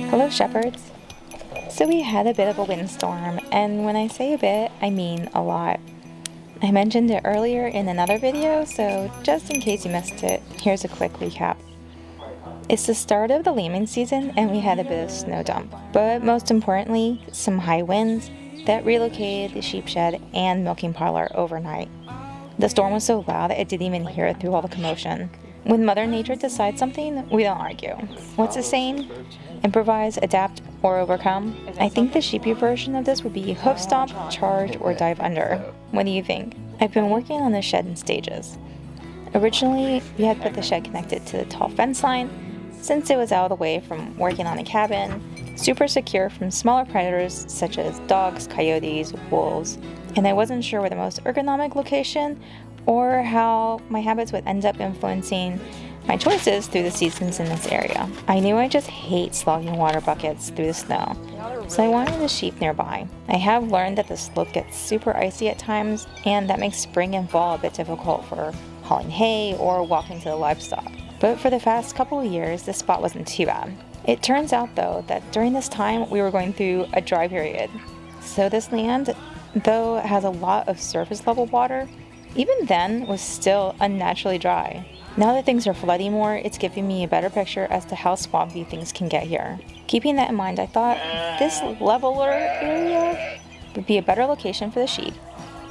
Hello shepherds! So we had a bit of a windstorm, and when I say a bit, I mean a lot. I mentioned it earlier in another video, so just in case you missed it, here's a quick recap. It's the start of the lambing season and we had a bit of snow dump, but most importantly, some high winds that relocated the sheep shed and milking parlor overnight. The storm was so loud that I didn't even hear it through all the commotion. When Mother Nature decides something, we don't argue. What's the saying? Improvise, adapt, or overcome? I think the Sheepie version of this would be hoof stomp, charge, or dive under. What do you think? I've been working on the shed in stages. Originally, we had put the shed connected to the tall fence line, since it was out of the way from working on a cabin, super secure from smaller predators such as dogs, coyotes, wolves, and I wasn't sure where the most ergonomic location or how my habits would end up influencing my choices through the seasons in this area. I knew I just hate slogging water buckets through the snow, so I wanted a sheep nearby. I have learned that the slope gets super icy at times, and that makes spring and fall a bit difficult for hauling hay or walking to the livestock. But for the past couple of years, this spot wasn't too bad. It turns out though that during this time we were going through a dry period. So this land, though it has a lot of surface level water, even then was still unnaturally dry. Now that things are flooding more, it's giving me a better picture as to how swampy things can get here. Keeping that in mind, I thought this leveler area would be a better location for the sheep.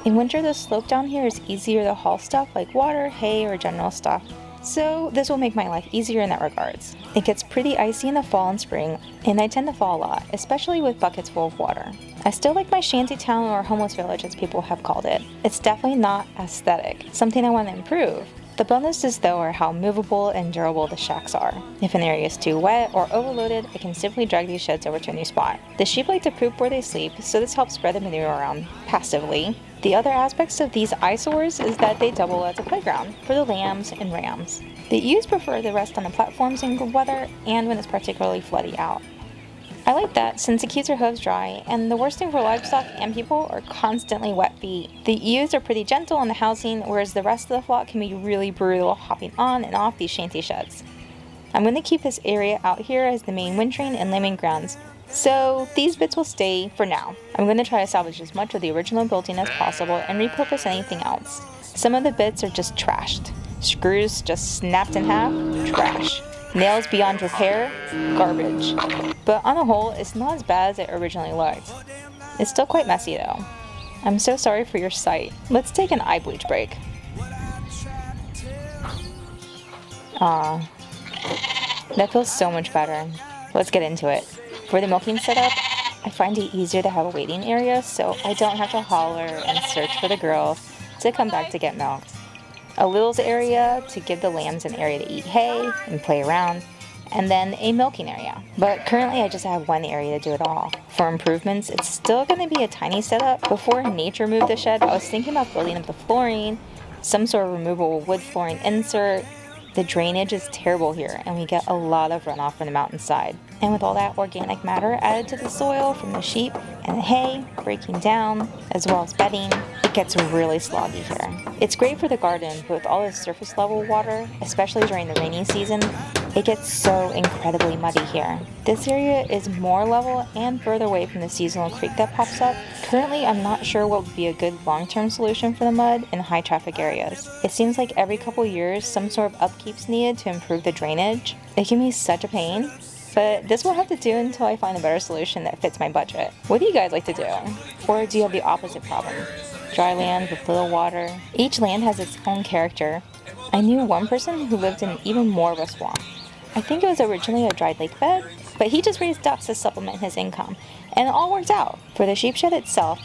In winter, the slope down here is easier to haul stuff like water, hay, or general stuff. So this will make my life easier in that regards. It gets pretty icy in the fall and spring, and I tend to fall a lot, especially with buckets full of water. I still like my shanty town or homeless village as people have called it. It's definitely not aesthetic, something I want to improve. The bonuses though are how movable and durable the shacks are. If an area is too wet or overloaded, I can simply drag these sheds over to a new spot. The sheep like to poop where they sleep, so this helps spread the manure around passively. The other aspects of these eyesores is that they double as a playground for the lambs and rams. The ewes prefer to rest on the platforms in good weather and when it's particularly floody out. I like that since it keeps their hooves dry, and the worst thing for livestock and people are constantly wet feet. The ewes are pretty gentle in the housing, whereas the rest of the flock can be really brutal hopping on and off these shanty sheds. I'm going to keep this area out here as the main wintering and lambing grounds, so these bits will stay for now. I'm going to try to salvage as much of the original building as possible and repurpose anything else. Some of the bits are just trashed. Screws just snapped in half, trash. Nails beyond repair, garbage. But on the whole, it's not as bad as it originally looked. It's still quite messy though. I'm so sorry for your sight. Let's take an eye bleach break. That feels so much better. Let's get into it. For the milking setup, I find it easier to have a waiting area so I don't have to holler and search for the girl to come back to get milked. A littles area to give the lambs an area to eat hay and play around, and then a milking area. But currently I just have one area to do it all. For improvements, it's still going to be a tiny setup. Before nature moved the shed, I was thinking about building up the flooring, some sort of removable wood flooring insert. The drainage is terrible here, and we get a lot of runoff from the mountainside. And with all that organic matter added to the soil from the sheep and the hay breaking down, as well as bedding, it gets really sloggy here. It's great for the garden, but with all the surface level water, especially during the rainy season, it gets so incredibly muddy here. This area is more level and further away from the seasonal creek that pops up. Currently, I'm not sure what would be a good long-term solution for the mud in high traffic areas. It seems like every couple years, some sort of upkeep's needed to improve the drainage. It can be such a pain, but this will have to do until I find a better solution that fits my budget. What do you guys like to do? Or do you have the opposite problem? Dry land with little water? Each land has its own character. I knew one person who lived in even more of a swamp. I think it was originally a dried lake bed, but he just raised ducks to supplement his income, and it all worked out. For the sheep shed itself,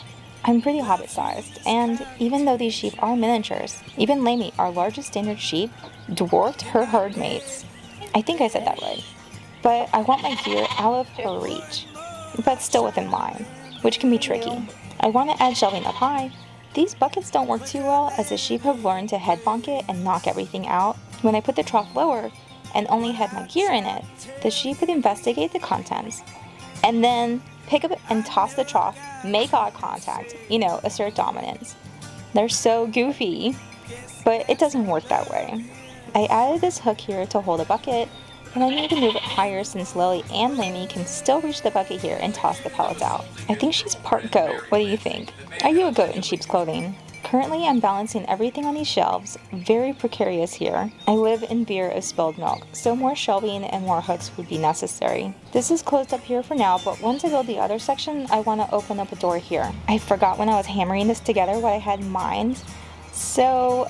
I'm pretty hobbit-sized, and even though these sheep are miniatures, even Lamie, our largest standard sheep, dwarfed her herd mates. I think I said that right. But I want my gear out of her reach, but still within line, which can be tricky. I want to add shelving up high. These buckets don't work too well as the sheep have learned to head bonk it and knock everything out. When I put the trough lower and only had my gear in it, the sheep would investigate the contents and then pick up and toss the trough, make eye contact, you know, assert dominance. They're so goofy, but it doesn't work that way. I added this hook here to hold a bucket, and I need to move it higher since Lily and Lammy can still reach the bucket here and toss the pellets out. I think she's part goat. What do you think? Are you a goat in sheep's clothing? Currently, I'm balancing everything on these shelves, very precarious here. I live in fear of spilled milk, so more shelving and more hooks would be necessary. This is closed up here for now, but once I build the other section, I want to open up a door here. I forgot when I was hammering this together what I had in mind, so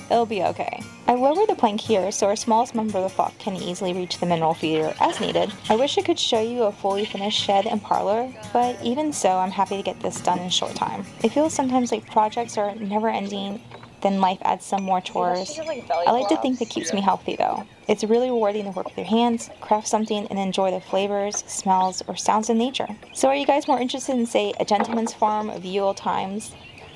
it'll be okay. I lowered the plank here so our smallest member of the flock can easily reach the mineral feeder as needed. I wish I could show you a fully finished shed and parlor, but even so, I'm happy to get this done in a short time. It feels sometimes like projects are never ending, then life adds some more chores. I like to think that keeps me healthy though. It's really rewarding to work with your hands, craft something, and enjoy the flavors, smells, or sounds of nature. So are you guys more interested in, say, A Gentleman's Farm of ye old times?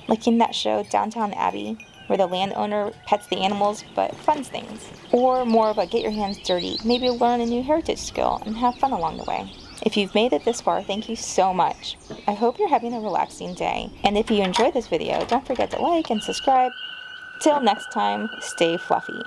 Like in that show Downtown Abbey, where the landowner pets the animals but funds things. Or more of a get your hands dirty, maybe learn a new heritage skill and have fun along the way. If you've made it this far, thank you so much. I hope you're having a relaxing day. And if you enjoyed this video, don't forget to like and subscribe. Till next time, stay fluffy.